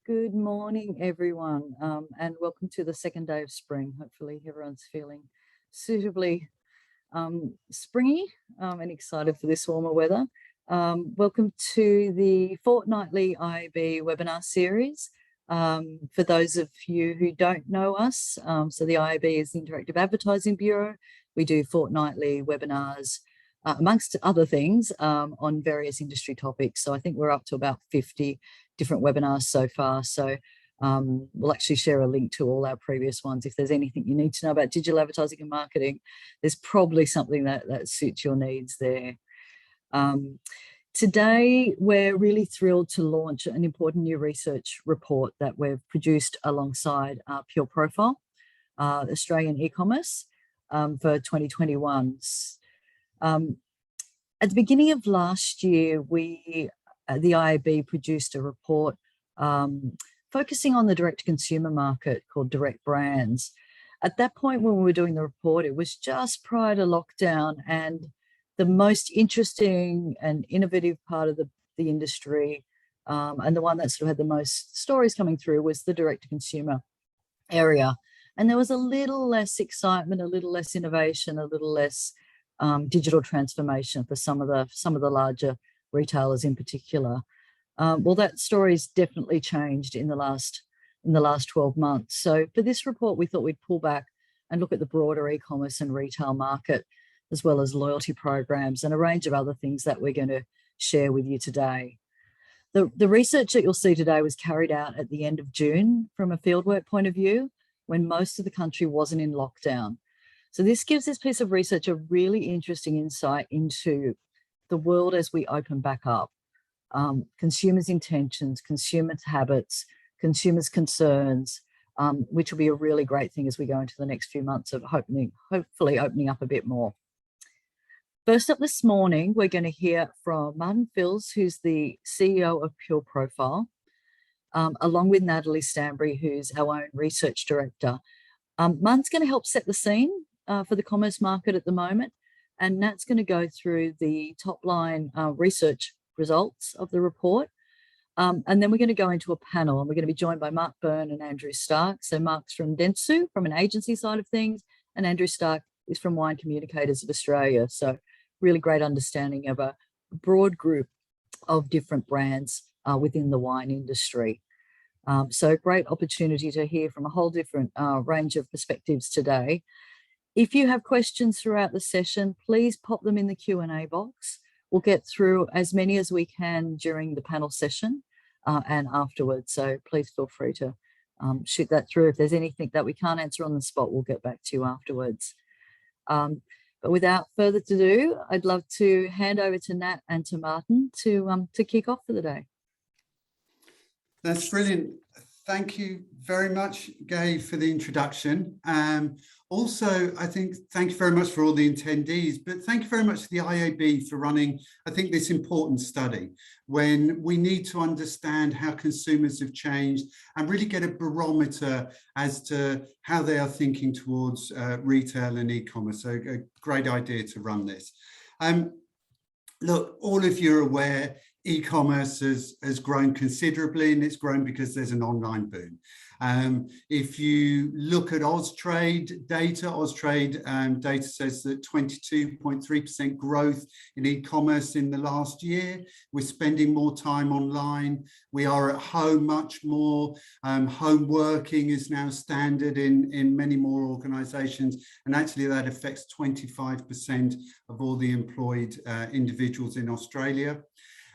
Good morning, everyone, and welcome to the second day of spring. Hopefully everyone's feeling suitably springy and excited for this warmer weather. Welcome to the fortnightly IAB webinar series. For those of you who don't know us, so the IAB is the Interactive Advertising Bureau. We do fortnightly webinars, amongst other things, on various industry topics. So I think we're up to about 50 different webinars so far. So we'll actually share a link to all our previous ones. If there's anything you need to know about digital advertising and marketing, there's probably something that suits your needs there. Today, we're really thrilled to launch an important new research report that we've produced alongside Pureprofile, Australian e-commerce, for 2021. At the beginning of last year, the IAB produced a report focusing on the direct-to-consumer market called Direct Brands. At that point, when we were doing the report, it was just prior to lockdown, and the most interesting and innovative part of the industry, and the one that sort of had the most stories coming through, was the direct-to-consumer area. And there was a little less excitement, a little less innovation, a little less digital transformation for some of the larger retailers in particular. Well, that story's definitely changed in the last 12 months. So for this report, we thought we'd pull back and look at the broader e-commerce and retail market, as well as loyalty programs and a range of other things that we're going to share with you today. The research that you'll see today was carried out at the end of June from a fieldwork point of view, when most of the country wasn't in lockdown. So this gives this piece of research a really interesting insight into the world as we open back up. Consumers' intentions, consumers' habits, consumers' concerns, which will be a really great thing as we go into the next few months of hopefully opening up a bit more. First up this morning, we're going to hear from Martin Fils, who's the CEO of Pureprofile, along with Natalie Stanbury, who's our own research director. Martin's going to help set the scene for the commerce market at the moment, and Nat's going to go through the top line research results of the report. And then we're going to go into a panel, and we're going to be joined by Mark Byrne and Andrew Stark. So Mark's from Dentsu, from an agency side of things, and Andrew Stark is from Wine Communicators of Australia. So really great understanding of a broad group of different brands within the wine industry. So great opportunity to hear from a whole different range of perspectives today. If you have questions throughout the session, please pop them in the Q&A box. We'll get through as many as we can during the panel session and afterwards. So please feel free to shoot that through. If there's anything that we can't answer on the spot, we'll get back to you afterwards. But without further ado, I'd love to hand over to Nat and to Martin to kick off for the day. That's brilliant. Thank you very much, Gai, for the introduction. Also, I think thank you very much for all the attendees, but thank you very much to the IAB for running, I think, this important study when we need to understand how consumers have changed and really get a barometer as to how they are thinking towards retail and e-commerce. So a great idea to run this. Look, all of you are aware e-commerce has grown considerably, and it's grown because there's an online boom. If you look at Austrade data, data says that 22.3% growth in e-commerce in the last year. We're spending more time online. We are at home much more. Home working is now standard in many more organisations, and actually that affects 25% of all the employed individuals in Australia.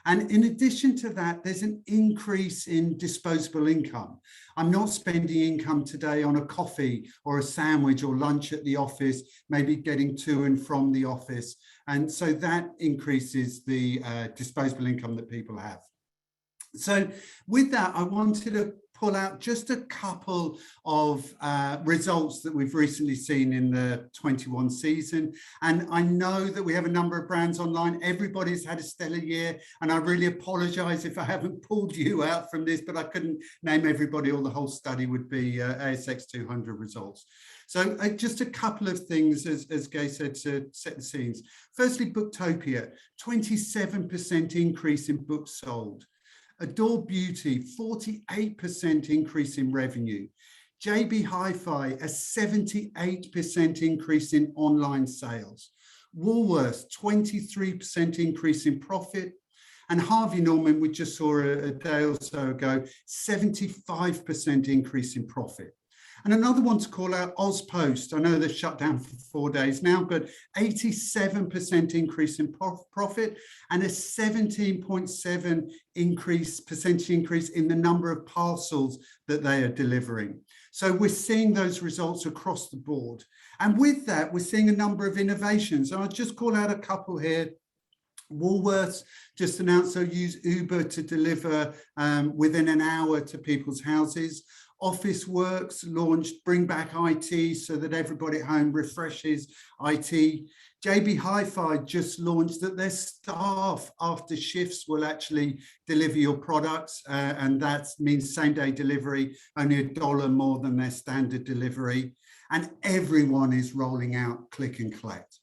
And in addition to that, there's an increase in disposable income. I'm not spending income today on a coffee or a sandwich or lunch at the office, maybe getting to and from the office. And so that increases the disposable income that people have. So with that, I wanted to pull out just a couple of results that we've recently seen in the 21 season. And I know that we have a number of brands online. Everybody's had a stellar year, and I really apologize if I haven't pulled you out from this, but I couldn't name everybody, or the whole study would be ASX 200 results. So just a couple of things, as Gai said, to set the scenes. Firstly, Booktopia, 27% increase in books sold. Adore Beauty, 48% increase in revenue. JB Hi-Fi, a 78% increase in online sales. Woolworths, 23% increase in profit. And Harvey Norman, we just saw a day or so ago, 75% increase in profit. And another one to call out, Ozpost. I know they're shut down for 4 days now, but 87% increase in profit and a 17.7% percentage increase in the number of parcels that they are delivering. So we're seeing those results across the board. And with that, we're seeing a number of innovations. So I'll just call out a couple here. Woolworths just announced they'll use Uber to deliver within an hour to people's houses. Officeworks launched Bring Back IT so that everybody at home refreshes IT. JB Hi-Fi just launched that their staff after shifts will actually deliver your products, and that means same-day delivery, only $1 more than their standard delivery. And everyone is rolling out click and collect.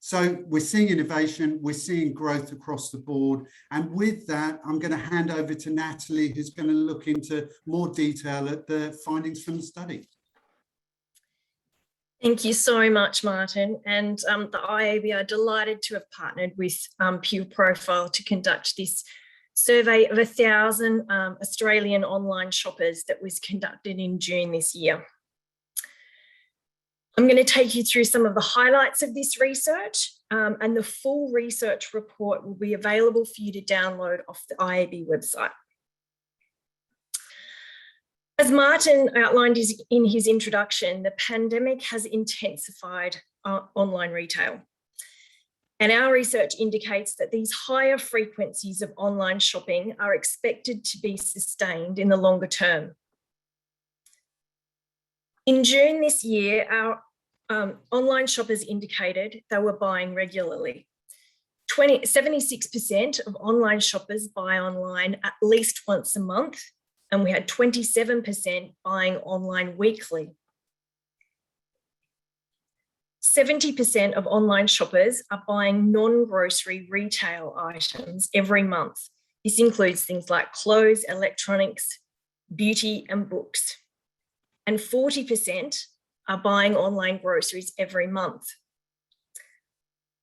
So we're seeing innovation, we're seeing growth across the board. And with that, I'm going to hand over to Natalie, who's going to look into more detail at the findings from the study. Thank you so much, Martin. And the IAB are delighted to have partnered with Pureprofile to conduct this survey of 1,000 Australian online shoppers that was conducted in June this year. I'm going to take you through some of the highlights of this research, and the full research report will be available for you to download off the IAB website. As Martin outlined in his introduction, the pandemic has intensified online retail. And our research indicates that these higher frequencies of online shopping are expected to be sustained in the longer term. In June this year, our online shoppers indicated they were buying regularly. 76% of online shoppers buy online at least once a month, and we had 27% buying online weekly. 70% of online shoppers are buying non-grocery retail items every month. This includes things like clothes, electronics, beauty, and books. And 40% are buying online groceries every month.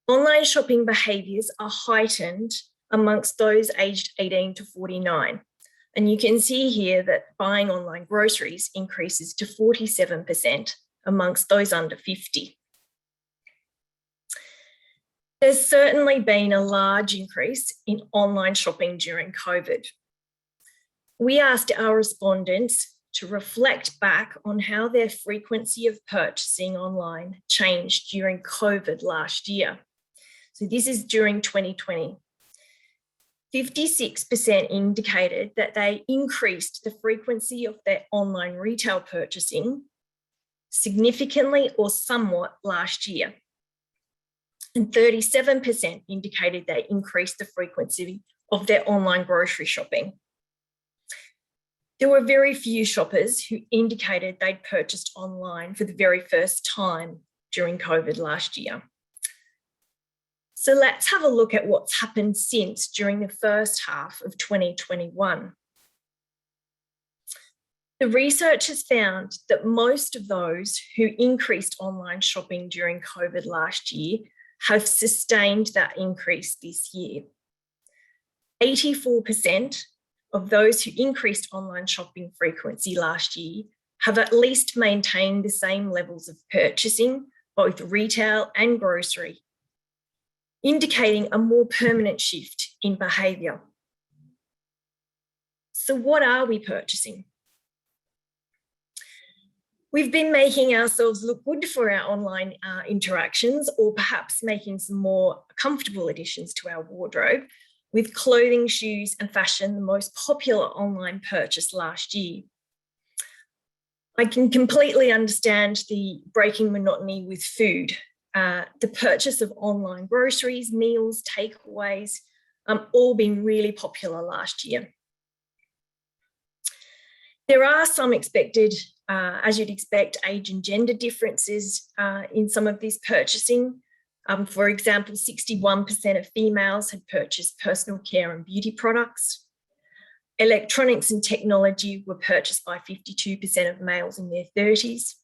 Online shopping behaviours are heightened amongst those aged 18 to 49. And you can see here that buying online groceries increases to 47% amongst those under 50. There's certainly been a large increase in online shopping during COVID. We asked our respondents to reflect back on how their frequency of purchasing online changed during COVID last year. So this is during 2020. 56% indicated that they increased the frequency of their online retail purchasing significantly or somewhat last year. And 37% indicated they increased the frequency of their online grocery shopping. There were very few shoppers who indicated they'd purchased online for the very first time during COVID last year. So let's have a look at what's happened since during the first half of 2021. The research has found that most of those who increased online shopping during COVID last year have sustained that increase this year. 84% of those who increased online shopping frequency last year have at least maintained the same levels of purchasing, both retail and grocery, indicating a more permanent shift in behaviour. So what are we purchasing? We've been making ourselves look good for our online interactions, or perhaps making some more comfortable additions to our wardrobe, with clothing, shoes, and fashion the most popular online purchase last year. I can completely understand the breaking monotony with food. The purchase of online groceries, meals, takeaways, all been really popular last year. There are some expected, as you'd expect, age and gender differences in some of this purchasing. For example, 61% of females had purchased personal care and beauty products. Electronics and technology were purchased by 52% of males in their 30s.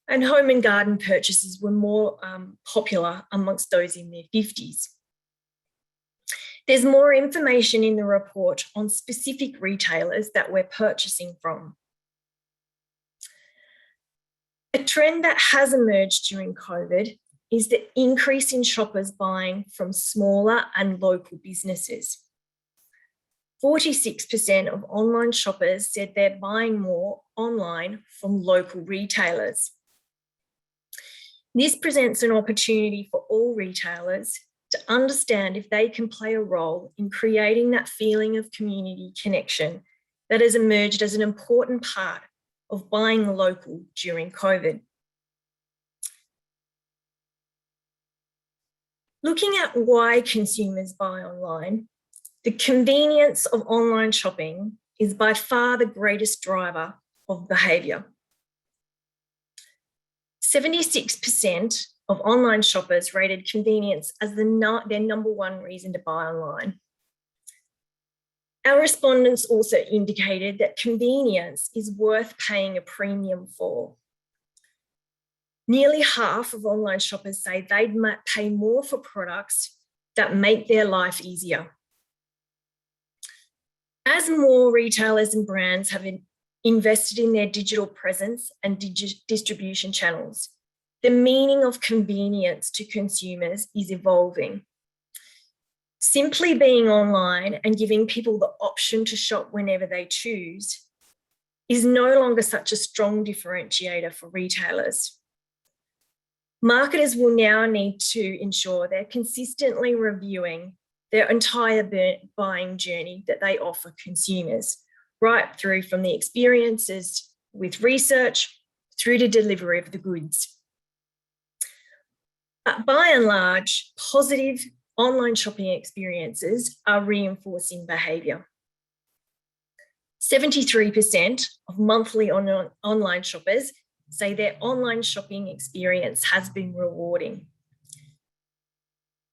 And home and garden purchases were more popular amongst those in their 50s. There's more information in the report on specific retailers that we're purchasing from. A trend that has emerged during COVID is the increase in shoppers buying from smaller and local businesses. 46% of online shoppers said they're buying more online from local retailers. This presents an opportunity for all retailers to understand if they can play a role in creating that feeling of community connection that has emerged as an important part of buying local during COVID. Looking at why consumers buy online, the convenience of online shopping is by far the greatest driver of behaviour. 76% of online shoppers rated convenience as their number one reason to buy online. Our respondents also indicated that convenience is worth paying a premium for. Nearly half of online shoppers say they'd pay more for products that make their life easier. As more retailers and brands have invested in their digital presence and distribution channels, the meaning of convenience to consumers is evolving. Simply being online and giving people the option to shop whenever they choose is no longer such a strong differentiator for retailers. Marketers will now need to ensure they're consistently reviewing their entire buying journey that they offer consumers, right through from the experiences with research through to delivery of the goods. By and large, positive online shopping experiences are reinforcing behaviour. 73% of monthly online shoppers say their online shopping experience has been rewarding.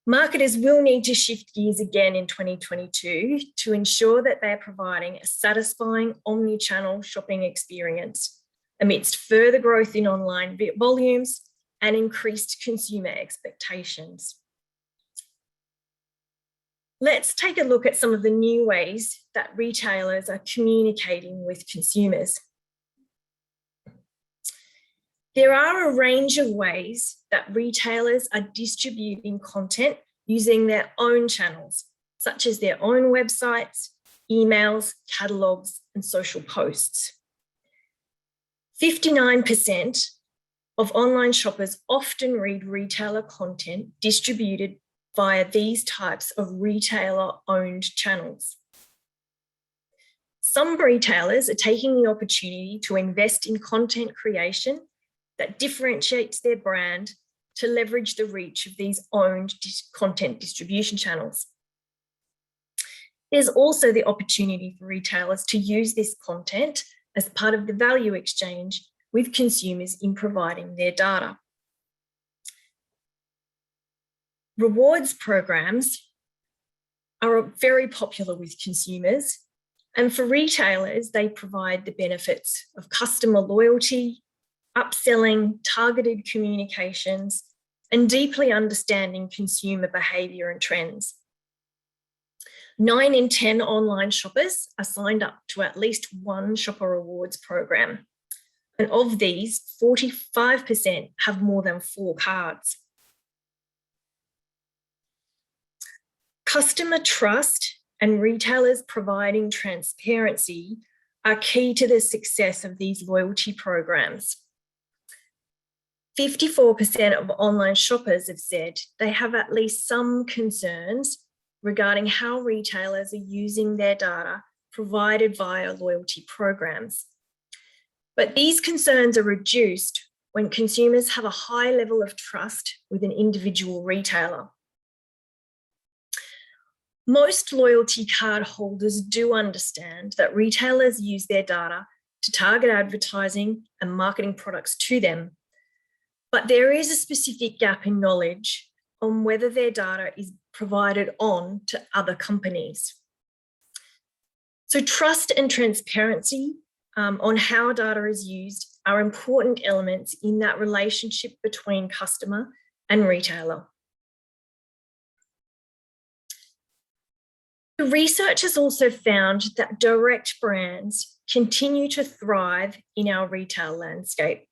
Marketers will need to shift gears again in 2022 to ensure that they're providing a satisfying omnichannel shopping experience amidst further growth in online volumes and increased consumer expectations. Let's take a look at some of the new ways that retailers are communicating with consumers. There are a range of ways that retailers are distributing content using their own channels, such as their own websites, emails, catalogues, and social posts. 59% of online shoppers often read retailer content distributed via these types of retailer-owned channels. Some retailers are taking the opportunity to invest in content creation that differentiates their brand to leverage the reach of these owned content distribution channels. There's also the opportunity for retailers to use this content as part of the value exchange with consumers in providing their data. Rewards programs are very popular with consumers, and for retailers, they provide the benefits of customer loyalty, upselling, targeted communications, and deeply understanding consumer behaviour and trends. 9 in 10 online shoppers are signed up to at least one shopper rewards program. And of these, 45% have more than 4 cards. Customer trust and retailers providing transparency are key to the success of these loyalty programs. 54% of online shoppers have said they have at least some concerns regarding how retailers are using their data provided via loyalty programs. But these concerns are reduced when consumers have a high level of trust with an individual retailer. Most loyalty card holders do understand that retailers use their data to target advertising and marketing products to them, but there is a specific gap in knowledge on whether their data is provided on to other companies. So trust and transparency on how data is used are important elements in that relationship between customer and retailer. The research has also found that direct brands continue to thrive in our retail landscape.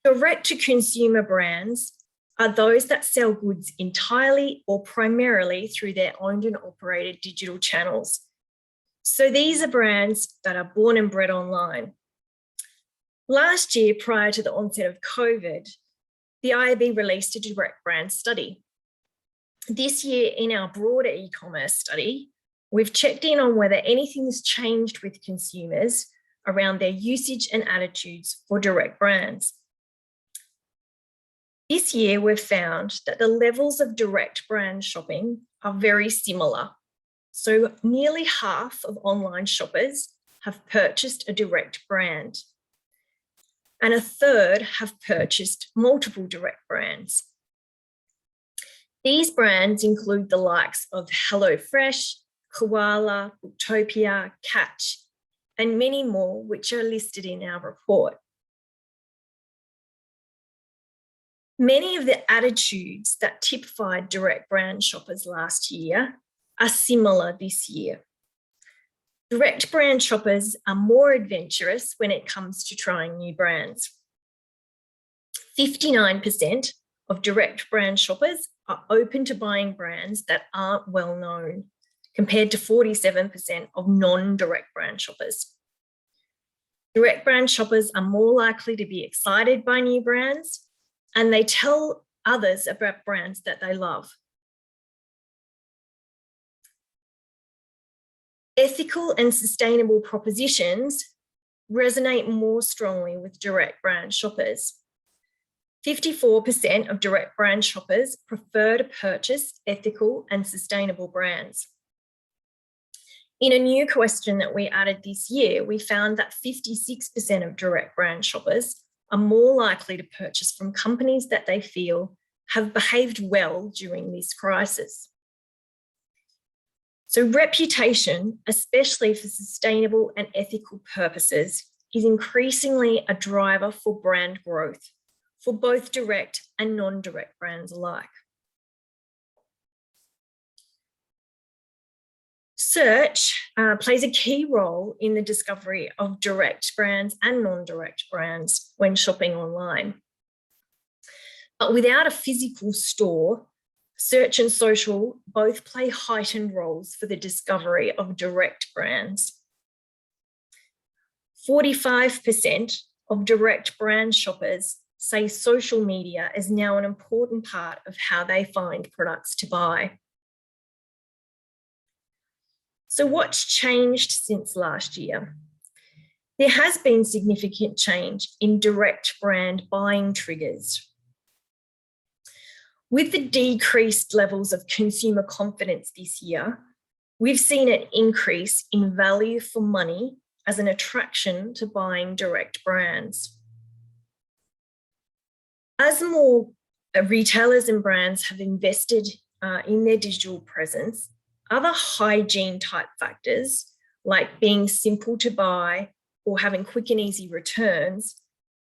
Direct-to-consumer brands are those that sell goods entirely or primarily through their owned and operated digital channels. So these are brands that are born and bred online. Last year, prior to the onset of COVID, the IAB released a direct brand study. This year, in our broader e-commerce study, we've checked in on whether anything's changed with consumers around their usage and attitudes for direct brands. This year, we've found that the levels of direct brand shopping are very similar. So nearly half of online shoppers have purchased a direct brand, and a third have purchased multiple direct brands. These brands include the likes of HelloFresh, Koala, Booktopia, Catch, and many more, which are listed in our report. Many of the attitudes that typified direct brand shoppers last year are similar this year. Direct brand shoppers are more adventurous when it comes to trying new brands. 59% of direct brand shoppers are open to buying brands that aren't well known, compared to 47% of non-direct brand shoppers. Direct brand shoppers are more likely to be excited by new brands, and they tell others about brands that they love. Ethical and sustainable propositions resonate more strongly with direct brand shoppers. 54% of direct brand shoppers prefer to purchase ethical and sustainable brands. In a new question that we added this year, we found that 56% of direct brand shoppers are more likely to purchase from companies that they feel have behaved well during this crisis. So reputation, especially for sustainable and ethical purposes, is increasingly a driver for brand growth for both direct and non-direct brands alike. Search plays a key role in the discovery of direct brands and non-direct brands when shopping online. But without a physical store, search and social both play heightened roles for the discovery of direct brands. 45% of direct brand shoppers say social media is now an important part of how they find products to buy. So what's changed since last year? There has been significant change in direct brand buying triggers. With the decreased levels of consumer confidence this year, we've seen an increase in value for money as an attraction to buying direct brands. As more retailers and brands have invested in their digital presence, other hygiene type factors, like being simple to buy or having quick and easy returns,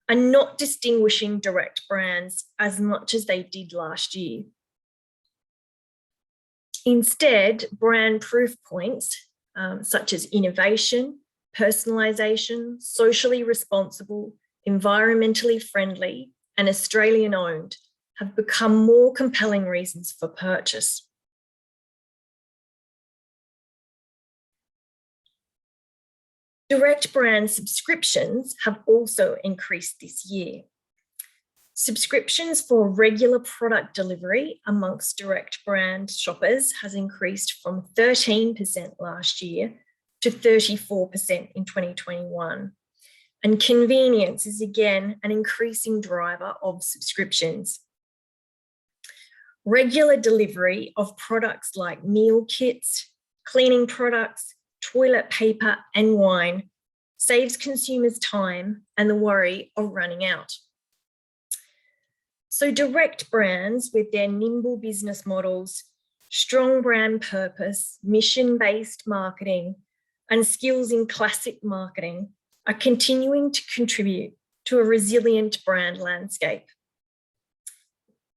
are not distinguishing direct brands as much as they did last year. Instead, brand proof points, such as innovation, personalisation, socially responsible, environmentally friendly, and Australian owned, have become more compelling reasons for purchase. Direct brand subscriptions have also increased this year. Subscriptions for regular product delivery amongst direct brand shoppers has increased from 13% last year to 34% in 2021. And convenience is again an increasing driver of subscriptions. Regular delivery of products like meal kits, cleaning products, toilet paper and wine saves consumers time and the worry of running out. So direct brands with their nimble business models, strong brand purpose, mission-based marketing, and skills in classic marketing are continuing to contribute to a resilient brand landscape.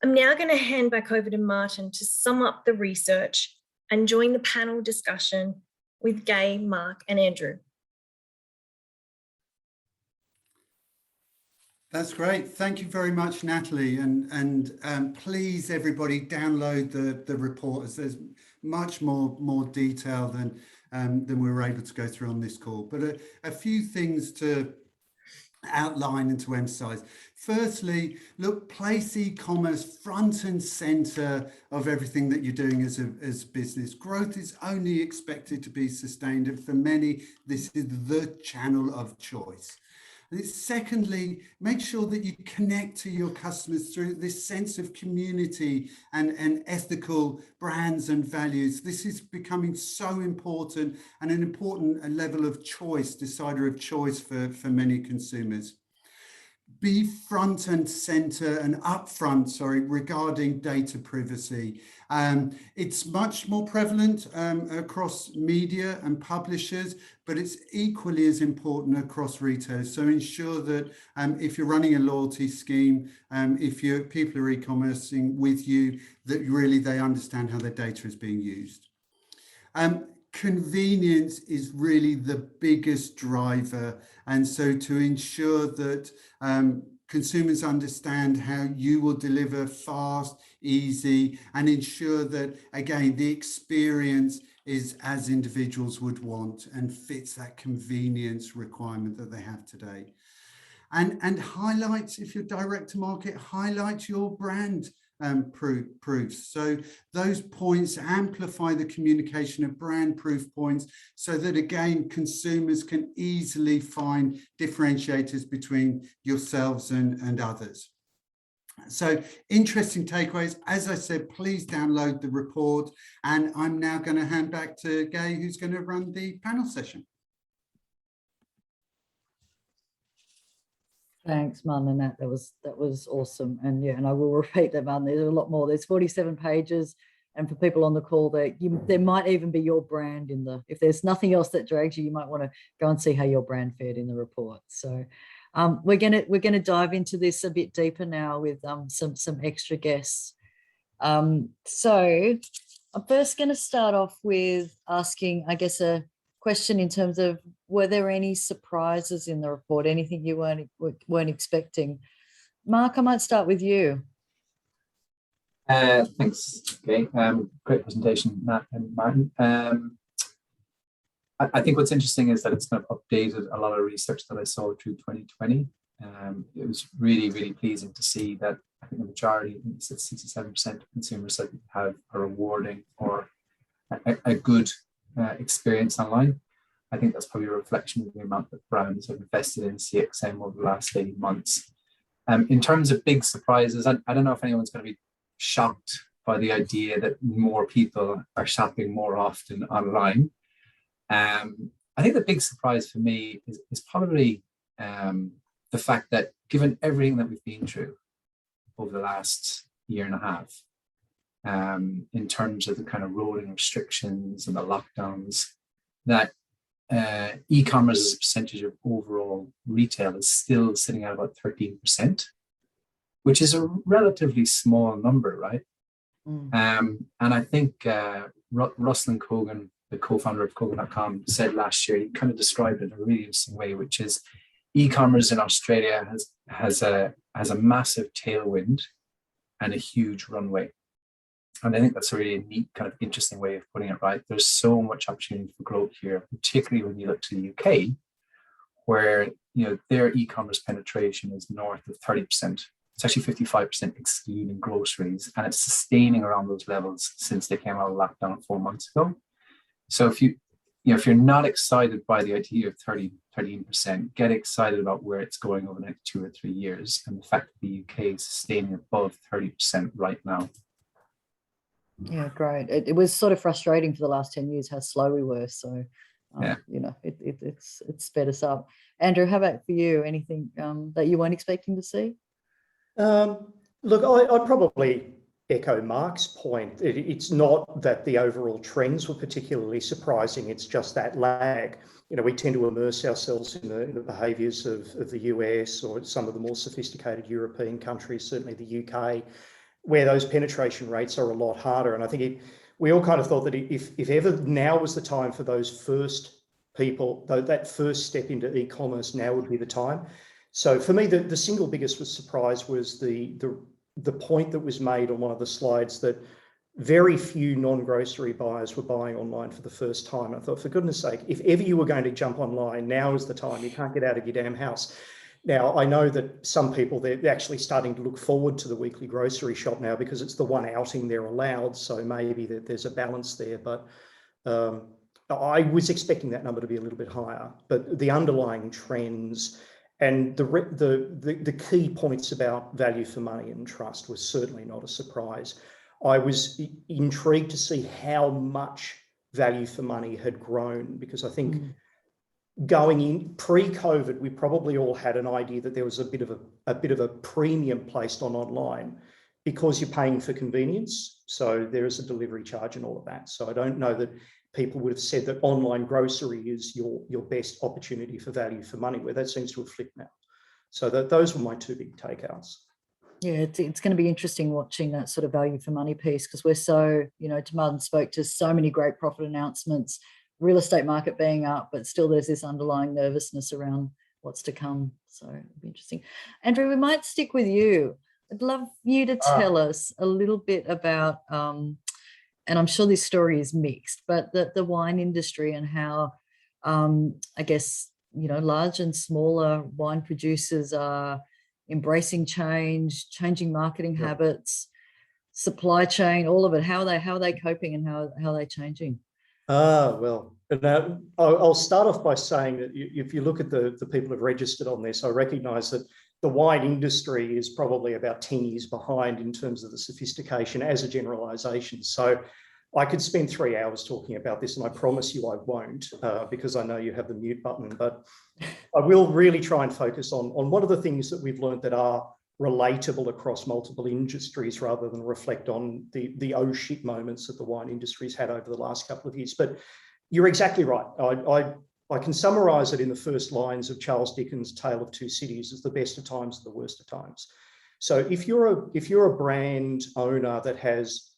I'm now going to hand back over to Martin to sum up the research and join the panel discussion with Gai, Mark, and Andrew. That's great. Thank you very much, Natalie. And please, everybody, download the report, as there's much more detail than we were able to go through on this call. But a few things to outline and to emphasize. Firstly, look, place e-commerce front and center of everything that you're doing as a business. Growth is only expected to be sustained, and for many, this is the channel of choice. Secondly, make sure that you connect to your customers through this sense of community and ethical brands and values. This is becoming so important, and an important level of choice, decider of choice for many consumers. Be front and center and upfront, regarding data privacy. It's much more prevalent across media and publishers, but it's equally as important across retailers. So ensure that if you're running a loyalty scheme, if people are e-commercing with you, that really they understand how their data is being used. Convenience is really the biggest driver, and so to ensure that consumers understand how you will deliver fast, easy, and ensure that, again, the experience is as individuals would want and fits that convenience requirement that they have today. And highlight, if you're direct to market, highlight your brand proofs. So those points amplify the communication of brand proof points, so that, again, consumers can easily find differentiators between yourselves and others. So interesting takeaways. As I said, please download the report, and I'm now going to hand back to Gai, who's going to run the panel session. Thanks, Martin and Nat. That was awesome. And yeah, and I will repeat that, Martin. There's a lot more. There's 47 pages. And for people on the call, there might even be your brand in if there's nothing else that drags you, you might want to go and see how your brand fared in the report. So we're gonna dive into this a bit deeper now with some extra guests. So I'm first going to start off with asking, I guess, a question in terms of, were there any surprises in the report, anything you weren't expecting? Mark, I might start with you. Thanks, Gai. Great presentation, Matt and Martin. I think what's interesting is that it's kind of updated a lot of research that I saw through 2020. It was really, really pleasing to see that I think the majority, I think it's 67% of consumers that have a rewarding or a good experience online. I think that's probably a reflection of the amount that brands have invested in CXM over the last 18 months. In terms of big surprises, I don't know if anyone's going to be shocked by the idea that more people are shopping more often online. I think the big surprise for me is probably the fact that, given everything that we've been through over the last year and a half, in terms of the kind of rolling restrictions and the lockdowns, that e-commerce as a percentage of overall retail is still sitting at about 13%, which is a relatively small number, right? And I think Ruslan Kogan, the co-founder of Kogan.com, said last year, he kind of described it in a really interesting way, which is e-commerce in Australia has a massive tailwind and a huge runway. And I think that's a really neat, kind of interesting way of putting it, right? There's so much opportunity for growth here, particularly when you look to the UK, where their e-commerce penetration is north of 30%. It's actually 55% excluding groceries, and it's sustaining around those levels since they came out of lockdown 4 months ago. So if you're not excited by the idea of 13%, get excited about where it's going over the next 2 or 3 years, and the fact that the UK is sustaining above 30% right now. Yeah, great. It was sort of frustrating for the last 10 years how slow we were. So, yeah. It's sped us up. Andrew, how about for you? Anything that you weren't expecting to see? Look, I probably echo Mark's point. It's not that the overall trends were particularly surprising. It's just that lag. You know, we tend to immerse ourselves in the behaviours of the US or some of the more sophisticated European countries, certainly the UK, where those penetration rates are a lot harder. And I think we all kind of thought that if ever now was the time for those first people, that first step into e-commerce, now would be the time. So for me, the single biggest surprise was the point that was made on one of the slides that very few non-grocery buyers were buying online for the first time. I thought, for goodness sake, if ever you were going to jump online, now is the time. You can't get out of your damn house. Now, I know that some people, they're actually starting to look forward to the weekly grocery shop now because it's the one outing they're allowed. So maybe there's a balance there. But I was expecting that number to be a little bit higher. But the underlying trends and the key points about value for money and trust was certainly not a surprise. I was intrigued to see how much value for money had grown, because I think going in pre-COVID, we probably all had an idea that there was a bit of a premium placed on online because you're paying for convenience. So there is a delivery charge and all of that. So I don't know that people would have said that online grocery is your best opportunity for value for money, where that seems to have flipped now. So those were my two big takeouts. Yeah, it's going to be interesting watching that sort of value for money piece, because we're so, you know, Martin spoke to so many great profit announcements, real estate market being up, but still there's this underlying nervousness around what's to come. So it'll be interesting. Andrew, we might stick with you. I'd love you to tell us a little bit about, and I'm sure this story is mixed, but the wine industry and how, I guess, you know, large and smaller wine producers are embracing change, changing marketing habits, supply chain, all of it. How are they coping and how are they changing? Well, I'll start off by saying that if you look at the people who've registered on this, I recognise that the wine industry is probably about 10 years behind in terms of the sophistication as a generalisation. So I could spend 3 hours talking about this, and I promise you I won't, because I know you have the mute button, but I will really try and focus on what are the things that we've learned that are relatable across multiple industries, rather than reflect on the oh shit moments that the wine industry's had over the last couple of years. But you're exactly right. I can summarise it in the first lines of Charles Dickens' Tale of Two Cities as the best of times and the worst of times. So if you're a brand owner that has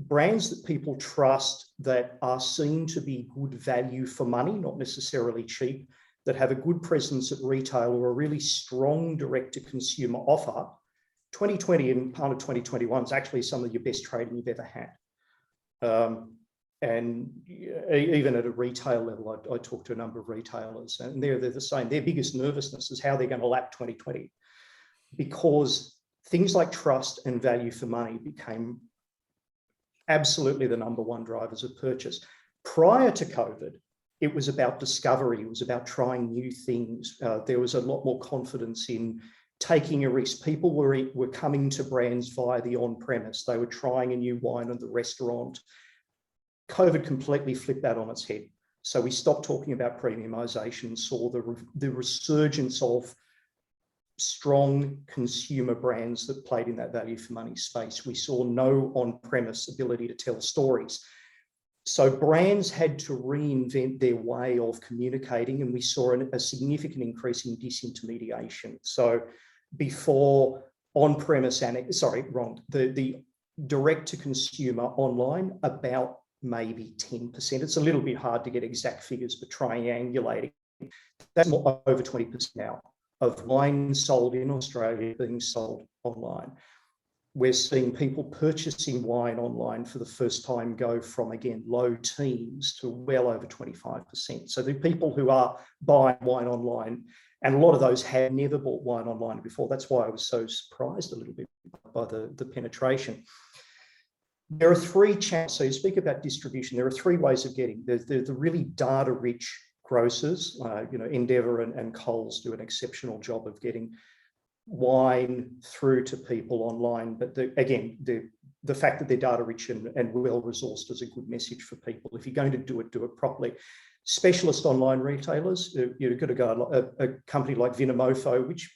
brands that people trust, that are seen to be good value for money, not necessarily cheap, that have a good presence at retail or a really strong direct-to-consumer offer, 2020 and part of 2021 is actually some of your best trading you've ever had. And even at a retail level, I talked to a number of retailers, and they're the same. Their biggest nervousness is how they're going to lap 2020, because things like trust and value for money became absolutely the number one drivers of purchase. Prior to COVID, it was about discovery. It was about trying new things. There was a lot more confidence in taking a risk. People were coming to brands via the on-premise. They were trying a new wine at the restaurant. COVID completely flipped that on its head. So we stopped talking about premiumization, saw the resurgence of strong consumer brands that played in that value for money space. We saw no on-premise ability to tell stories. So brands had to reinvent their way of communicating, and we saw a significant increase in disintermediation. So before on-premise, the direct-to-consumer online, about maybe 10%. It's a little bit hard to get exact figures, but triangulating, that's more over 20% now of wine sold in Australia being sold online. We're seeing people purchasing wine online for the first time go from, again, low teens to well over 25%. So the people who are buying wine online, and a lot of those had never bought wine online before. That's why I was so surprised a little bit by the penetration. There are three channels. So you speak about distribution. There are three ways of getting. There's the really data-rich grocers, Endeavour and Coles do an exceptional job of getting wine through to people online. But the fact that they're data rich and well resourced is a good message for people. If you're going to do it properly. Specialist online retailers, you've got to go a company like Vinomofo, which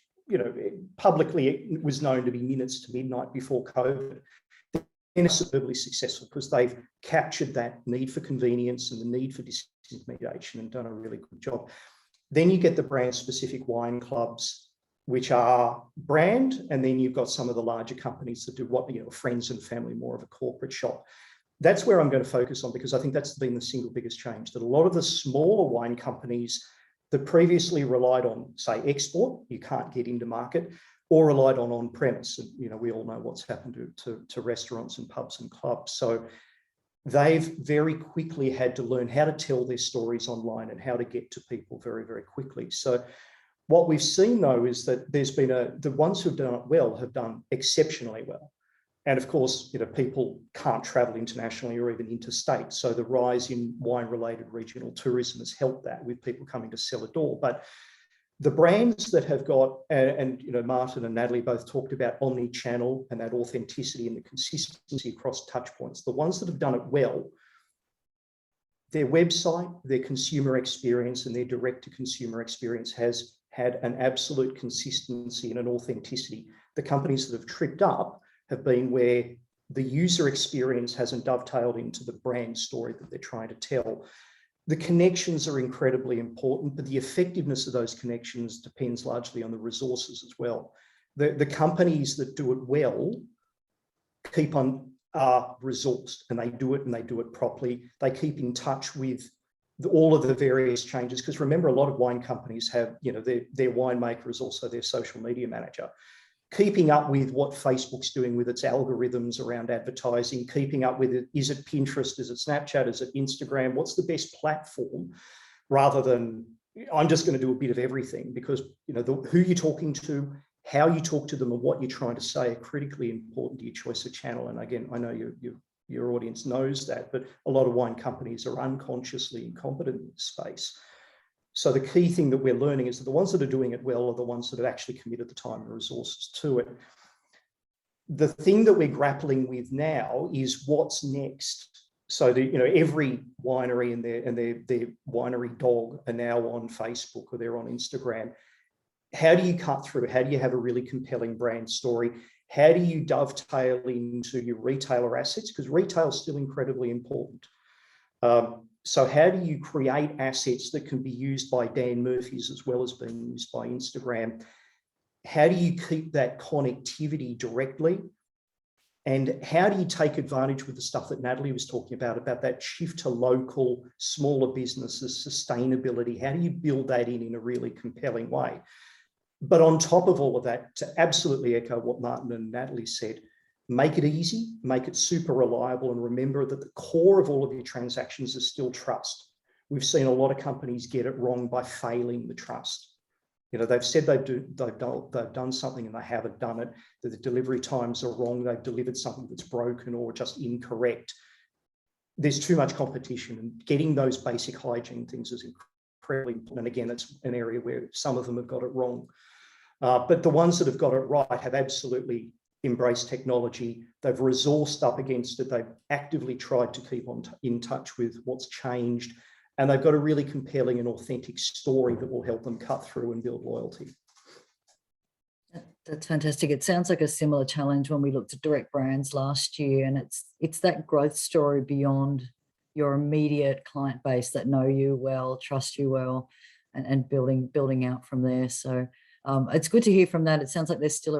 publicly it was known to be minutes to midnight before COVID. been superbly successful because they've captured that need for convenience and the need for disintermediation and done a really good job. Then you get the brand-specific wine clubs, which are brand, and then you've got some of the larger companies that do what, you know, friends and family, more of a corporate shop. That's where I'm going to focus on, because I think that's been the single biggest change, that a lot of the smaller wine companies that previously relied on, say, export, you can't get into market, or relied on premise. And, you know, we all know what's happened to restaurants and pubs and clubs. So they've very quickly had to learn how to tell their stories online and how to get to people very, very quickly. So what we've seen, though, is that there's been the ones who've done it well have done exceptionally well. And of course, you know, people can't travel internationally or even interstate. So the rise in wine-related regional tourism has helped that, with people coming to Cellador. But the brands that have got, and you know, Martin and Natalie both talked about omnichannel and that authenticity and the consistency across touch points. The ones that have done it well, their website, their consumer experience, and their direct-to-consumer experience has had an absolute consistency and an authenticity. The companies that have tripped up have been where the user experience hasn't dovetailed into the brand story that they're trying to tell. The connections are incredibly important, but the effectiveness of those connections depends largely on the resources as well. The companies that do it well are resourced, and they do it properly. They keep in touch with all of the various changes, because remember, a lot of wine companies have, you know, their winemaker is also their social media manager. Keeping up with what Facebook's doing with its algorithms around advertising, keeping up with it. Is it Pinterest? Is it Snapchat? Is it Instagram? What's the best platform? Rather than, I'm just going to do a bit of everything, because, you know, who you're talking to, how you talk to them, and what you're trying to say are critically important to your choice of channel. And again, I know your audience knows that, but a lot of wine companies are unconsciously incompetent in this space. So the key thing that we're learning is that the ones that are doing it well are the ones that have actually committed the time and resources to it. The thing that we're grappling with now is what's next. So you know, every winery and their winery dog are now on Facebook, or they're on Instagram. How do you cut through? How do you have a really compelling brand story? How do you dovetail into your retailer assets? Because retail is still incredibly important. So how do you create assets that can be used by Dan Murphy's as well as being used by Instagram? How do you keep that connectivity directly? And how do you take advantage with the stuff that Natalie was talking about that shift to local, smaller businesses, sustainability? How do you build that in a really compelling way? But on top of all of that, to absolutely echo what Martin and Natalie said, make it easy, make it super reliable, and remember that the core of all of your transactions is still trust. We've seen a lot of companies get it wrong by failing the trust. You know, they've said they've done something and they haven't done it, that the delivery times are wrong, they've delivered something that's broken or just incorrect. There's too much competition, and getting those basic hygiene things is incredibly important. And again, that's an area where some of them have got it wrong. But the ones that have got it right have absolutely embraced technology. They've resourced up against it. They've actively tried to keep in touch with what's changed. And they've got a really compelling and authentic story that will help them cut through and build loyalty. That's fantastic. It sounds like a similar challenge when we looked at direct brands last year, and it's that growth story beyond your immediate client base that know you well, trust you well, and building out from there. So it's good to hear from that. It sounds like there's still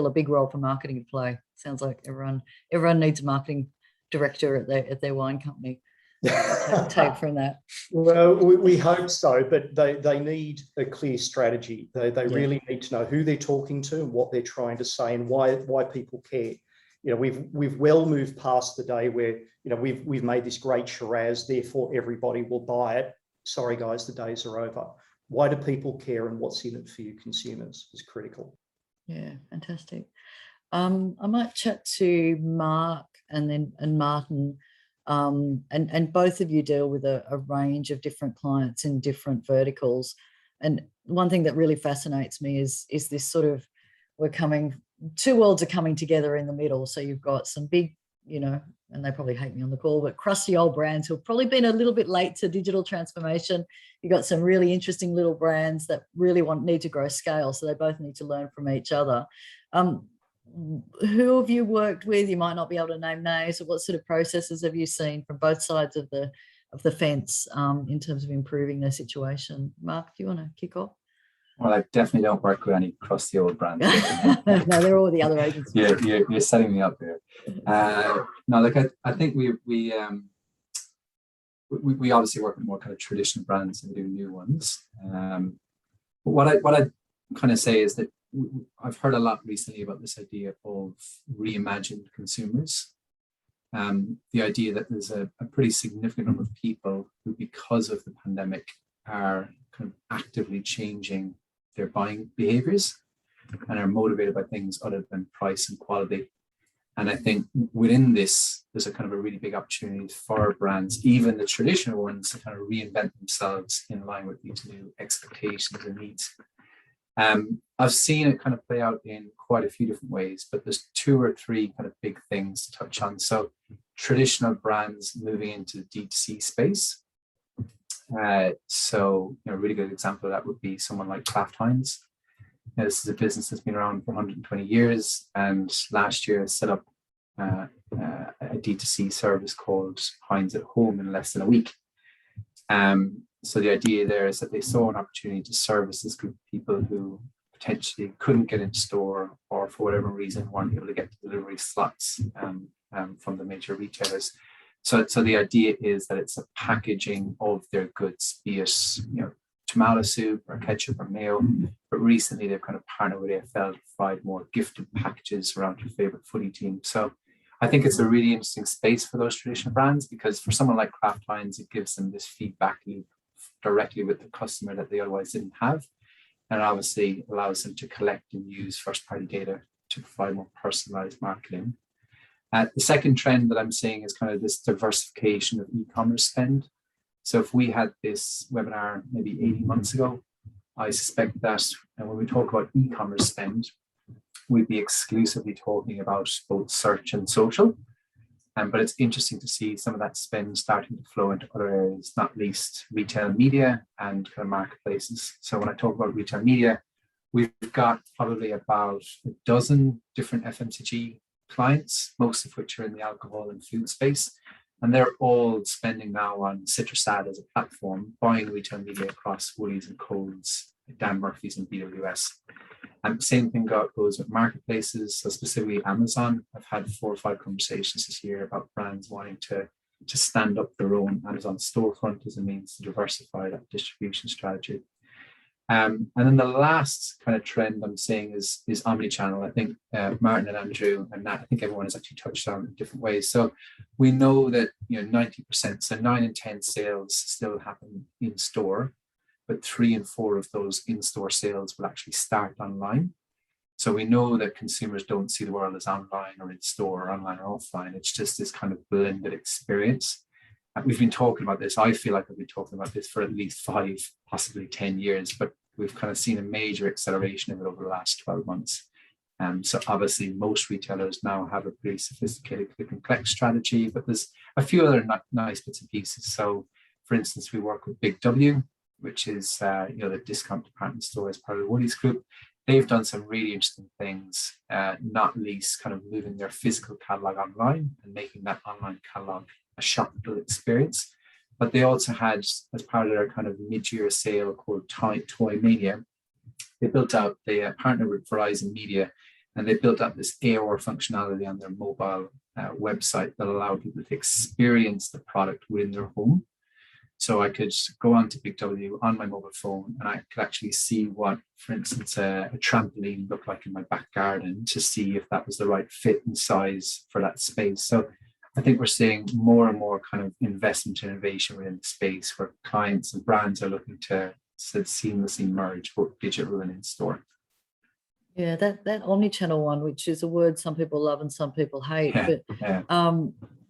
a big role for marketing to play. Sounds like everyone needs a marketing director at their wine company. Take from that. Well, we hope so, but they need a clear strategy. They really need to know who they're talking to and what they're trying to say and why people care. You know, we've well moved past the day where, you know, we've made this great Shiraz, therefore everybody will buy it. Sorry guys, the days are over. Why do people care, and what's in it for you consumers is critical. Yeah, fantastic. I might chat to Mark and Martin, and both of you deal with a range of different clients in different verticals. And one thing that really fascinates me is this sort of, two worlds are coming together in the middle. So you've got some big, you know, and they probably hate me on the call, but crusty old brands who have probably been a little bit late to digital transformation. You've got some really interesting little brands that really need to grow scale. So they both need to learn from each other. who have you worked with? You might not be able to name names. What sort of processes have you seen from both sides of the fence in terms of improving their situation? Mark, do you want to kick off? Well, I definitely don't work with any crusty old brands. No, they're all the other agencies. You're setting me up there. No, like I think we obviously work with more kind of traditional brands and do new ones. But what I kind of say is that I've heard a lot recently about this idea of reimagined consumers. The idea that there's a pretty significant number of people who, because of the pandemic, are kind of actively changing their buying behaviors and are motivated by things other than price and quality. And I think within this, there's a kind of a really big opportunity for brands, even the traditional ones, to kind of reinvent themselves in line with these new expectations and needs. I've seen it kind of play out in quite a few different ways, but there's 2 or 3 kind of big things to touch on. So traditional brands moving into the D2C space. So a really good example of that would be someone like Kraft Heinz. This is a business that's been around for 120 years, and last year set up a D2C service called Heinz at Home in less than a week. So the idea there is that they saw an opportunity to service this group of people who potentially couldn't get into store, or for whatever reason weren't able to get delivery slots from the major retailers. So the idea is that it's a packaging of their goods, be it tomato soup or ketchup or mayo. But recently they've kind of partnered with AFL to provide more gifted packages around your favorite footy team. So I think it's a really interesting space for those traditional brands, because for someone like Kraft Heinz, it gives them this feedback loop directly with the customer that they otherwise didn't have, and obviously allows them to collect and use first-party data to provide more personalized marketing. The second trend that I'm seeing is kind of this diversification of e-commerce spend. So if we had this webinar maybe 18 months ago, I suspect that when we talk about e-commerce spend, we'd be exclusively talking about both search and social. But it's interesting to see some of that spend starting to flow into other areas, not least retail media and kind of marketplaces. So when I talk about retail media, we've got probably about a dozen different FMCG clients, most of which are in the alcohol and food space. And they're all spending now on CitrusAd as a platform, buying retail media across Woolies and Coles, Dan Murphy's and BWS. And same thing goes with marketplaces, so specifically Amazon. I've had 4 or 5 conversations this year about brands wanting to stand up their own Amazon storefront as a means to diversify that distribution strategy. And then the last kind of trend I'm seeing is omnichannel. I think Martin and Andrew and Nat, I think everyone has actually touched on it in different ways. So we know that 90%, so 9 in 10 sales still happen in store, but 3 in 4 of those in-store sales will actually start online. So we know that consumers don't see the world as online or in store or online or offline. It's just this kind of blended experience. We've been talking about this. I feel like I've been talking about this for at least 5, possibly 10 years, but we've kind of seen a major acceleration of it over the last 12 months. So obviously most retailers now have a pretty sophisticated click and collect strategy, but there's a few other nice bits and pieces. So for instance, we work with Big W, which is the discount department store as part of the Woolies Group. They've done some really interesting things, not least kind of moving their physical catalog online and making that online catalog a shoppable experience. But they also had, as part of their kind of mid-year sale called Toy Mania, they partnered with Verizon Media, and they built up this AR functionality on their mobile website that allowed people to experience the product within their home. So I could go on to Big W on my mobile phone, and I could actually see what, for instance, a trampoline looked like in my back garden, to see if that was the right fit and size for that space. So I think we're seeing more and more kind of investment and innovation within the space, where clients and brands are looking to seamlessly merge both digital and in-store. Yeah, that omnichannel one, which is a word some people love and some people hate, but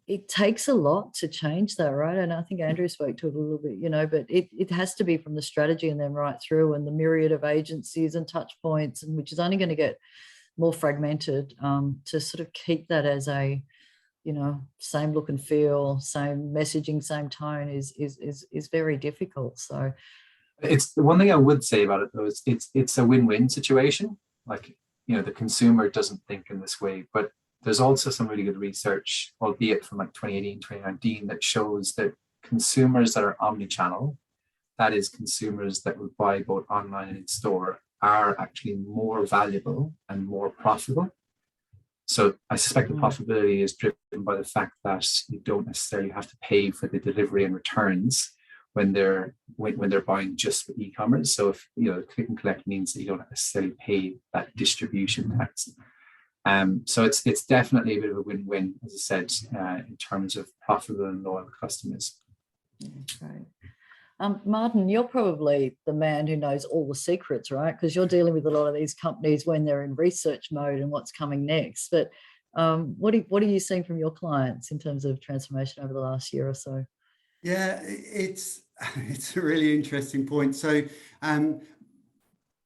it takes a lot to change that, right? And I think Andrew spoke to it a little bit, but it has to be from the strategy and then right through, and the myriad of agencies and touch points, and which is only going to get more fragmented, to sort of keep that as a same look and feel, same messaging, same tone is very difficult. So it's the one thing I would say about it though, is it's a win-win situation. Like the consumer doesn't think in this way. But there's also some really good research, albeit from like 2018, 2019, that shows that consumers that are omnichannel, that is consumers that will buy both online and in store, are actually more valuable and more profitable. So I suspect the profitability is driven by the fact that you don't necessarily have to pay for the delivery and returns when they're buying just for e-commerce. So if click and collect means that you don't necessarily pay that distribution tax. So it's definitely a bit of a win-win, as I said, in terms of profitable and loyal customers. Great. Martin, you're probably the man who knows all the secrets, right? Because you're dealing with a lot of these companies when they're in research mode and what's coming next. But what are you seeing from your clients in terms of transformation over the last year or so? Yeah, it's a really interesting point. So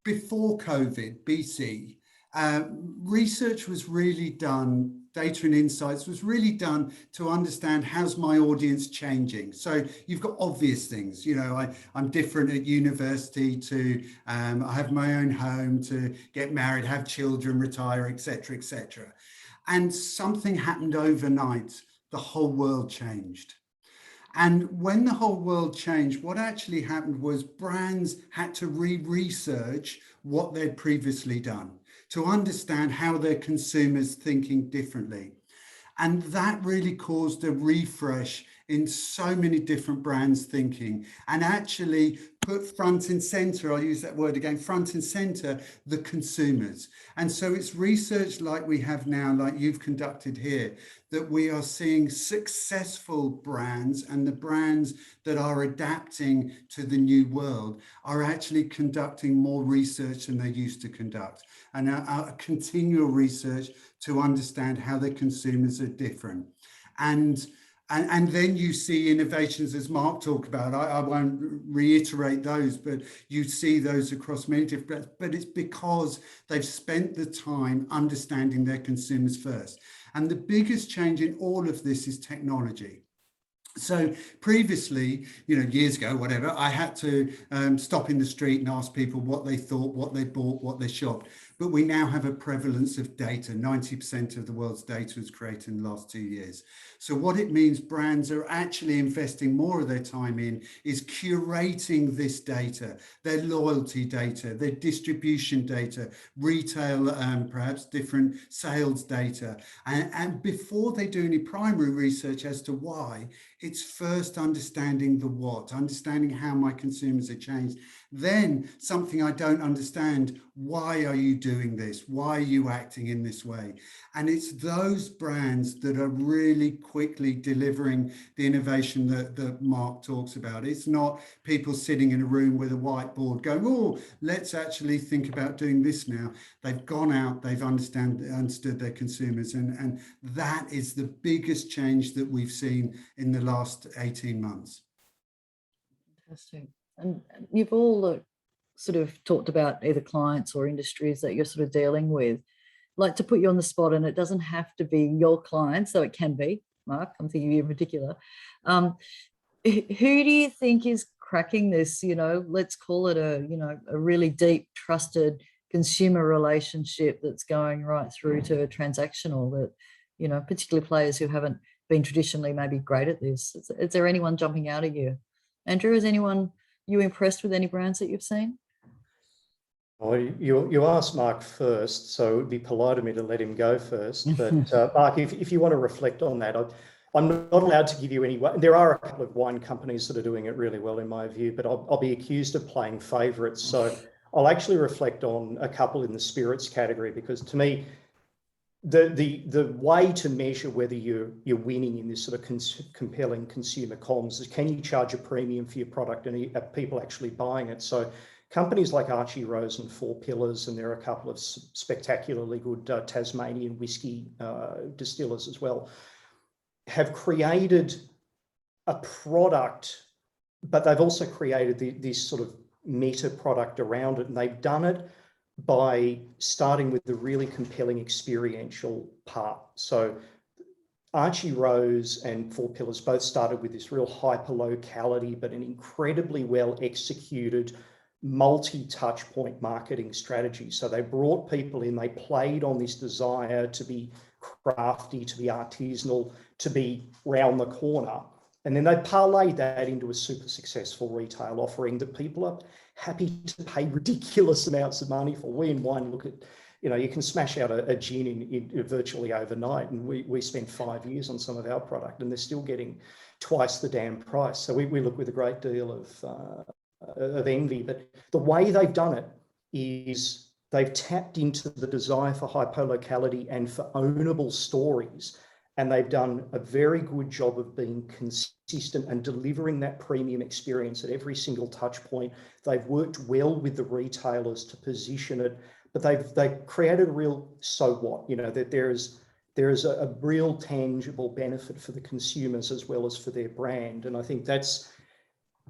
before COVID, BC, research was really done, data and insights was really done to understand how's my audience changing. So you've got obvious things, I'm different at university to, I have my own home, to get married, have children, retire, etc., etc. And something happened overnight, the whole world changed. And when the whole world changed, what actually happened was brands had to research what they'd previously done to understand how their consumers thinking differently. And that really caused a refresh in so many different brands thinking, and actually put front and center, I'll use that word again, front and center, the consumers. And so it's research like we have now, like you've conducted here, that we are seeing successful brands, and the brands that are adapting to the new world are actually conducting more research than they used to conduct, and a continual research to understand how their consumers are different. And then you see innovations, as Mark talked about. I won't reiterate those, but you see those across many different brands. But it's because they've spent the time understanding their consumers first. And the biggest change in all of this is technology. So previously, years ago, whatever, I had to stop in the street and ask people what they thought, what they bought, what they shopped. But we now have a prevalence of data. 90% of the world's data was created in the last 2 years. So what it means brands are actually investing more of their time in is curating this data, their loyalty data, their distribution data, retail, perhaps different sales data. And before they do any primary research as to why, it's first understanding the what, understanding how my consumers are changed. Then something I don't understand, why are you doing this? Why are you acting in this way? And it's those brands that are really quickly delivering the innovation that Mark talks about. It's not people sitting in a room with a whiteboard going, oh, let's actually think about doing this now. They've gone out, they've understood their consumers. And that is the biggest change that we've seen in the last 18 months. Fantastic. And you've all sort of talked about either clients or industries that you're sort of dealing with. I'd like to put you on the spot, and it doesn't have to be your clients, though it can be. Mark, I'm thinking of you in particular. Who do you think is cracking this? Let's call it a really deep, trusted consumer relationship that's going right through to a transactional. That particularly players who haven't been traditionally maybe great at this. Is there anyone jumping out at you? Andrew, is you impressed with any brands that you've seen? Well, you asked Mark first, so it would be polite of me to let him go first. But Mark, if you want to reflect on that, I'm not allowed to give you any. There are a couple of wine companies that are doing it really well in my view, but I'll be accused of playing favourites. So I'll actually reflect on a couple in the spirits category, because to me, the way to measure whether you're winning in this sort of compelling consumer comms is, can you charge a premium for your product, and are people actually buying it? So companies like Archie Rose and Four Pillars, and there are a couple of spectacularly good Tasmanian whiskey distillers as well, have created a product, but they've also created this sort of meta product around it, and they've done it by starting with the really compelling experiential part. So Archie Rose and Four Pillars both started with this real hyper locality, but an incredibly well executed multi-touch point marketing strategy. So they brought people in, they played on this desire to be crafty, to be artisanal, to be round the corner. And then they parlayed that into a super successful retail offering that people are happy to pay ridiculous amounts of money for. We in wine look at, you know, you can smash out a gin in virtually overnight, and we spend 5 years on some of our product and they're still getting twice the damn price. So we look with a great deal of envy. But the way they've done it is they've tapped into the desire for hyperlocality and for ownable stories. And they've done a very good job of being consistent and delivering that premium experience at every single touch point. They've worked well with the retailers to position it, but they've created a real so what, you know, that there is a real tangible benefit for the consumers as well as for their brand. And I think that's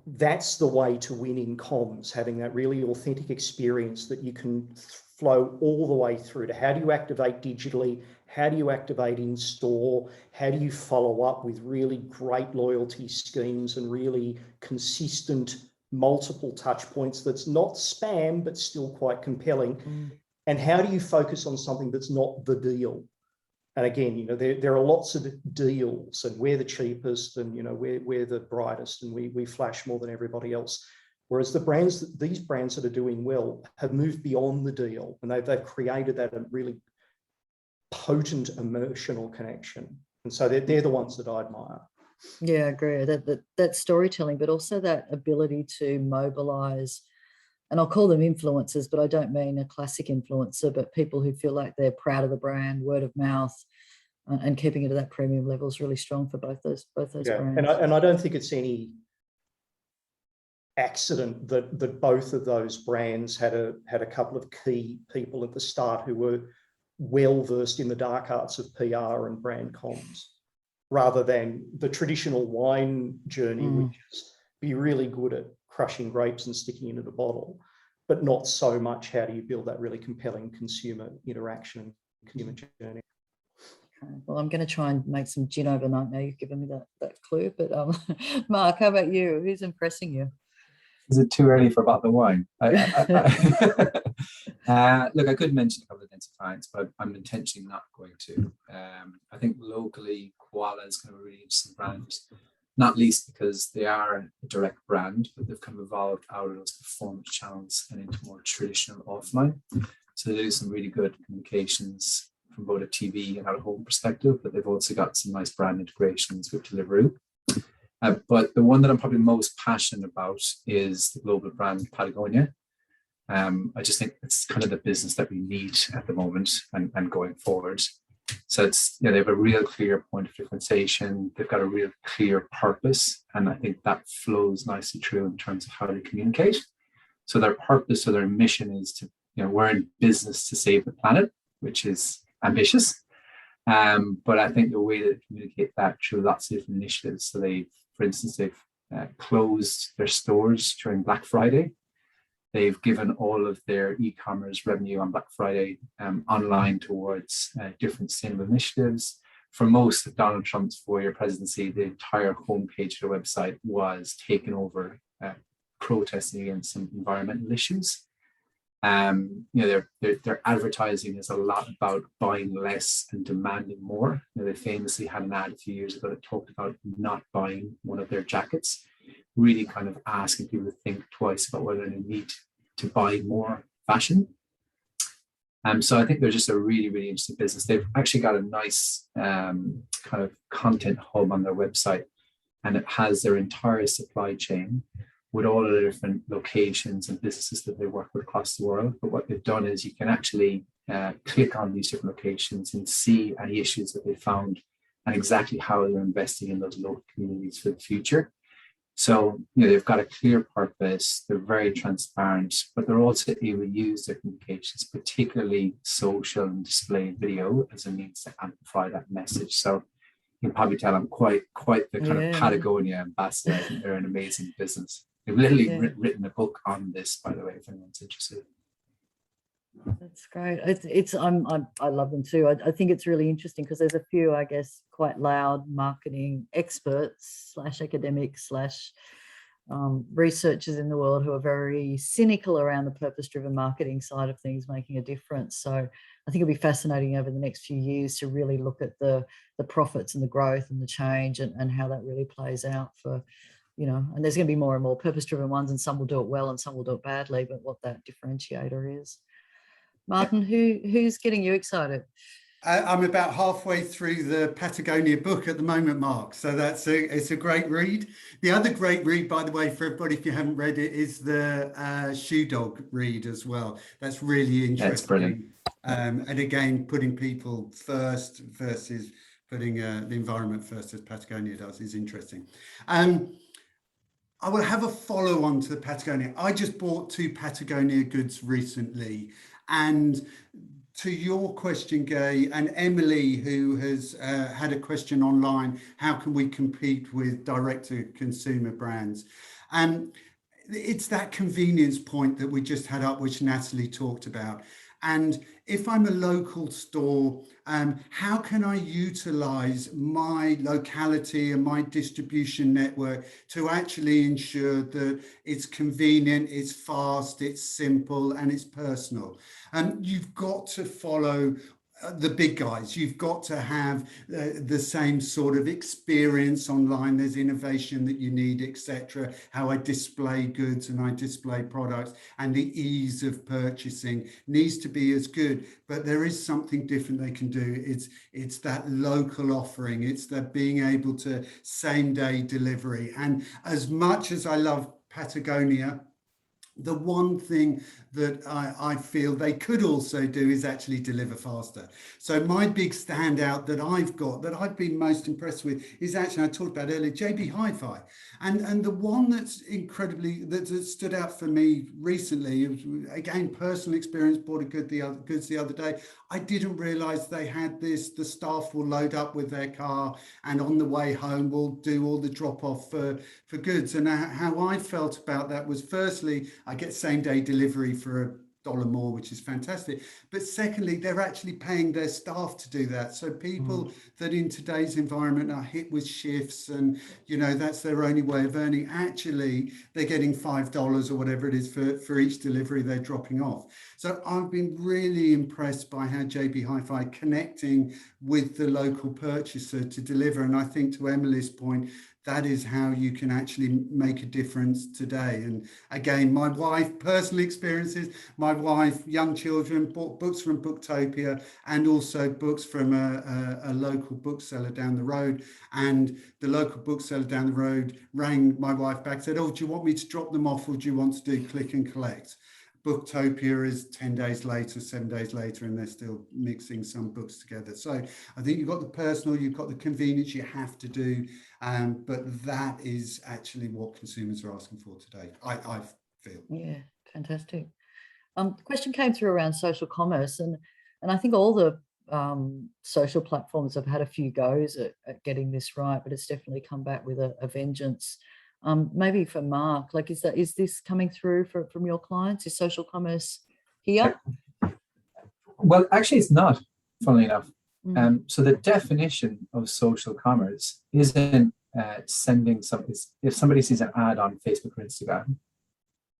the way to win in comms, having that really authentic experience that you can flow all the way through to how do you activate digitally, how do you activate in store, how do you follow up with really great loyalty schemes and really consistent multiple touch points that's not spam but still quite compelling. And how do you focus on something that's not the deal? And again, you know, there are lots of deals and we're the cheapest and, you know, we're the brightest and we flash more than everybody else. Whereas these brands that are doing well have moved beyond the deal and they've created that really potent emotional connection. And so they're the ones that I admire. Yeah, I agree. That storytelling, but also that ability to mobilize, and I'll call them influencers, but I don't mean a classic influencer, but people who feel like they're proud of the brand, word of mouth, and keeping it at that premium level is really strong for both those brands. And I don't think it's any accident that both of those brands had a couple of key people at the start who were well versed in the dark arts of PR and brand comms, rather than the traditional wine journey, which is be really good at crushing grapes and sticking into the bottle, but not so much how do you build that really compelling consumer interaction and consumer journey. Okay. Well, I'm going to try and make some gin overnight now. You've given me that clue. But Mark, how about you? Who's impressing you? Is it too early for a bottle of wine? Look, I could mention a couple of dental clients, but I'm intentionally not going to. I think locally, Koala is kind of a really interesting brand, not least because they are a direct brand, but they've kind of evolved out of those performance channels and into more traditional offline. So they do some really good communications from both a TV and out of home perspective, but they've also got some nice brand integrations with Deliveroo. But the one that I'm probably most passionate about is the global brand Patagonia. I just think it's kind of the business that we need at the moment and going forward. So it's, you know, they have a real clear point of differentiation. They've got a real clear purpose. And I think that flows nicely through in terms of how they communicate. So their purpose or their mission is to, you know, we're in business to save the planet, which is ambitious. But I think the way that they communicate that through lots of different initiatives. So for instance, they've closed their stores during Black Friday. They've given all of their e-commerce revenue on Black Friday online towards different sustainable initiatives. For most of Donald Trump's 4-year presidency, the entire homepage of the website was taken over protesting against some environmental issues. You know, their advertising is a lot about buying less and demanding more. You know, they famously had an ad a few years ago that talked about not buying one of their jackets, really kind of asking people to think twice about whether they need to buy more fashion. So I think they're just a really, really interesting business. They've actually got a nice kind of content hub on their website, and it has their entire supply chain with all of the different locations and businesses that they work with across the world. But what they've done is you can actually click on these different locations and see any issues that they found and exactly how they're investing in those local communities for the future. So, you know, they've got a clear purpose, they're very transparent, but they're also able to use their communications, particularly social and display video, as a means to amplify that message. So you can probably tell I'm quite the kind of Patagonia ambassador. I think they're an amazing business. They've literally written a book on this, by the way, if anyone's interested. That's great. I love them too. I think it's really interesting because there's a few, I guess, quite loud marketing experts / academics / researchers in the world who are very cynical around the purpose-driven marketing side of things making a difference. So I think it'll be fascinating over the next few years to really look at the profits and the growth and the change and how that really plays out for, you know, and there's going to be more and more purpose-driven ones, and some will do it well and some will do it badly, but what that differentiator is. Martin, who's getting you excited? I'm about halfway through the Patagonia book at the moment, Mark. So it's a great read. The other great read, by the way, for everybody, if you haven't read it, is the Shoe Dog read as well. That's really interesting. That's brilliant. And again, putting people first versus putting the environment first, as Patagonia does, is interesting. I will have a follow-on to the Patagonia. I just bought 2 Patagonia goods recently, and to your question, Gai, and Emily, who has had a question online, how can we compete with direct-to-consumer brands? It's that convenience point that we just had up, which Natalie talked about. And if I'm a local store, how can I utilize my locality and my distribution network to actually ensure that it's convenient, it's fast, it's simple, and it's personal? You've got to follow the big guys. You've got to have the same sort of experience online. There's innovation that you need, etc. How I display goods and I display products, and the ease of purchasing needs to be as good. But there is something different they can do. It's that local offering. It's that being able to same day delivery. And as much as I love Patagonia, the one thing that I feel they could also do is actually deliver faster. So my big standout that I've got, that I've been most impressed with, is actually, I talked about earlier, JB Hi-Fi. And the one that's incredibly, that stood out for me recently, again, personal experience, bought goods the other day. I didn't realize they had this. The staff will load up with their car, and on the way home will do all the drop off for goods. And how I felt about that was, firstly, I get same day delivery for $1 more, which is fantastic. But secondly, they're actually paying their staff to do that. So people that in today's environment are hit with shifts and, you know, that's their only way of earning. Actually, they're getting $5 or whatever it is for each delivery they're dropping off. So I've been really impressed by how JB Hi-Fi connecting with the local purchaser to deliver. And I think, to Emily's point, that is how you can actually make a difference today. And again, my wife, personal experiences, my wife, young children, bought books from Booktopia and also books from a local bookseller down the road. And the local bookseller down the road rang my wife back, said, "Oh, do you want me to drop them off, or do you want to do click and collect?" Booktopia is 10 days later, 7 days later, and they're still mixing some books together. So I think you've got the personal, you've got the convenience you have to do, but that is actually what consumers are asking for today, I feel. Yeah, fantastic. The question came through around social commerce, and I think all the social platforms have had a few goes at getting this right, but it's definitely come back with a vengeance. Maybe for Mark, like, is this coming through from your clients? Is social commerce here? Well, actually, it's not, funnily enough. So the definition of social commerce isn't sending something. If somebody sees an ad on Facebook or Instagram,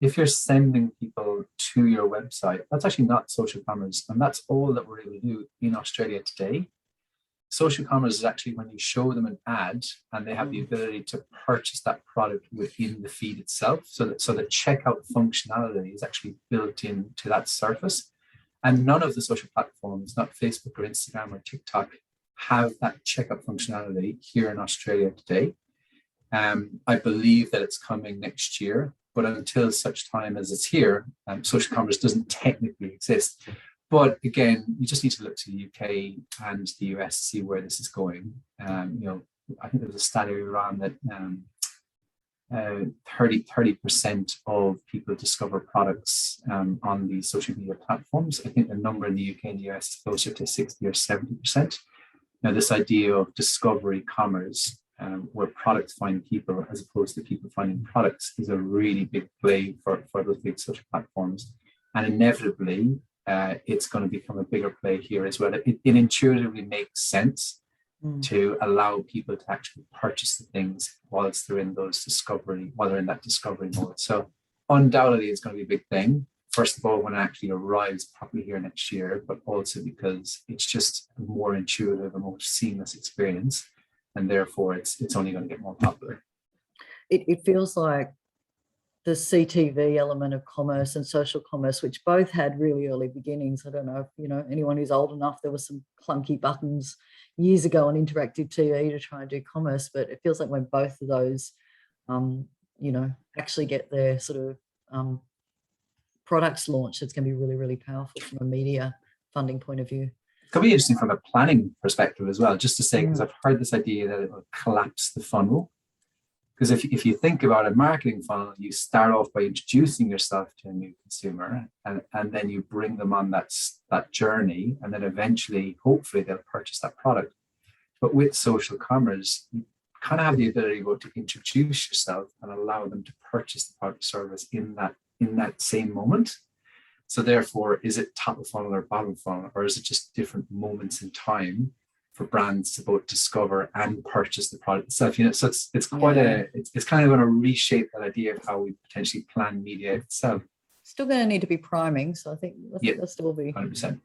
if you're sending people to your website, that's actually not social commerce, and that's all that we're able to do in Australia today. Social commerce is actually when you show them an ad and they have the ability to purchase that product within the feed itself. So the checkout functionality is actually built into that surface. And none of the social platforms, not Facebook or Instagram or TikTok, have that checkout functionality here in Australia today. I believe that it's coming next year, but until such time as it's here, social commerce doesn't technically exist. But again, you just need to look to the UK and the US to see where this is going. I think there was a study around that 30% of people discover products on these social media platforms. I think the number in the UK and the US is closer to 60 or 70%. Now, this idea of discovery commerce, where products find people as opposed to people finding products, is a really big play for those big social platforms. And inevitably, it's going to become a bigger play here as well. It intuitively makes sense to allow people to actually purchase the things whilst they're in that discovery mode. So undoubtedly it's going to be a big thing. First of all, when it actually arrives properly here next year, but also because it's just a more intuitive and more seamless experience, and therefore it's only going to get more popular. It feels like the CTV element of commerce and social commerce, which both had really early beginnings. I don't know if anyone who's old enough, there were some clunky buttons years ago on interactive TV to try and do commerce, but it feels like when both of those actually get their sort of products launched, it's going to be really, really powerful from a media funding point of view. It could be interesting from a planning perspective as well, just to say, because I've heard this idea that it will collapse the funnel. Because if you think about a marketing funnel, you start off by introducing yourself to a new consumer, and then you bring them on that journey, and then eventually, hopefully, they'll purchase that product. But with social commerce, you kind of have the ability to introduce yourself and allow them to purchase the product or service in that same moment. So therefore, is it top of funnel or bottom funnel, or is it just different moments in time for brands to both discover and purchase the product itself? So it's quite it's kind of going to reshape that idea of how we potentially plan media itself. Still going to need to be priming, so I think that'll still be 100%.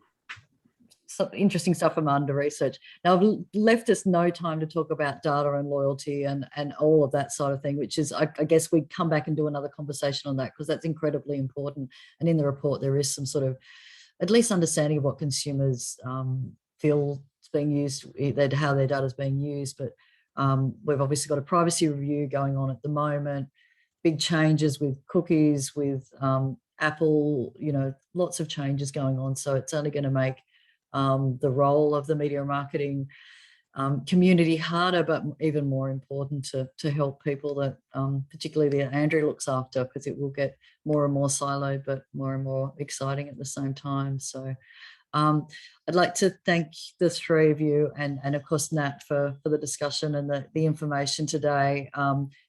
Some interesting stuff from under research. Now, I've left us no time to talk about data and loyalty and all of that sort of thing, which is, I guess we'd come back and do another conversation on that, because that's incredibly important. And in the report, there is some sort of at least understanding of what consumers feel is being used, how their data is being used. But we've obviously got a privacy review going on at the moment, big changes with cookies, with Apple, lots of changes going on. So it's only going to make the role of the media marketing community harder, but even more important to help people that particularly that Andrew looks after, because it will get more and more siloed, but more and more exciting at the same time. So I'd like to thank the three of you and of course Nat for the discussion and the information today.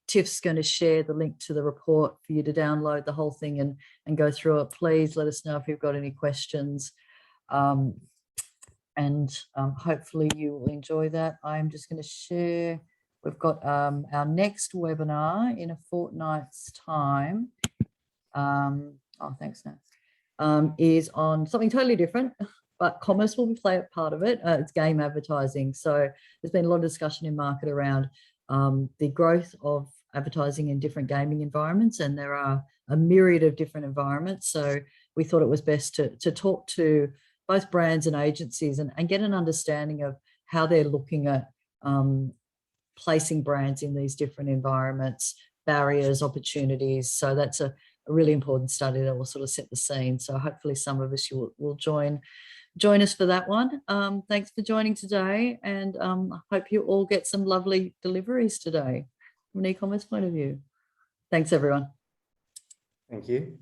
Tiff's going to share the link to the report for you to download the whole thing and go through it. Please let us know if you've got any questions. And hopefully you will enjoy that. I'm just going to share, we've got our next webinar in a fortnight's time. Thanks, Nat. Is on something totally different, but commerce will be part of it. It's game advertising. So there's been a lot of discussion in market around the growth of advertising in different gaming environments, and there are a myriad of different environments. So we thought it was best to talk to both brands and agencies and get an understanding of how they're looking at placing brands in these different environments, barriers, opportunities. So that's a really important study that will sort of set the scene. So hopefully some of us will join us for that one. Thanks for joining today, and I hope you all get some lovely deliveries today from an e-commerce point of view. Thanks, everyone. Thank you.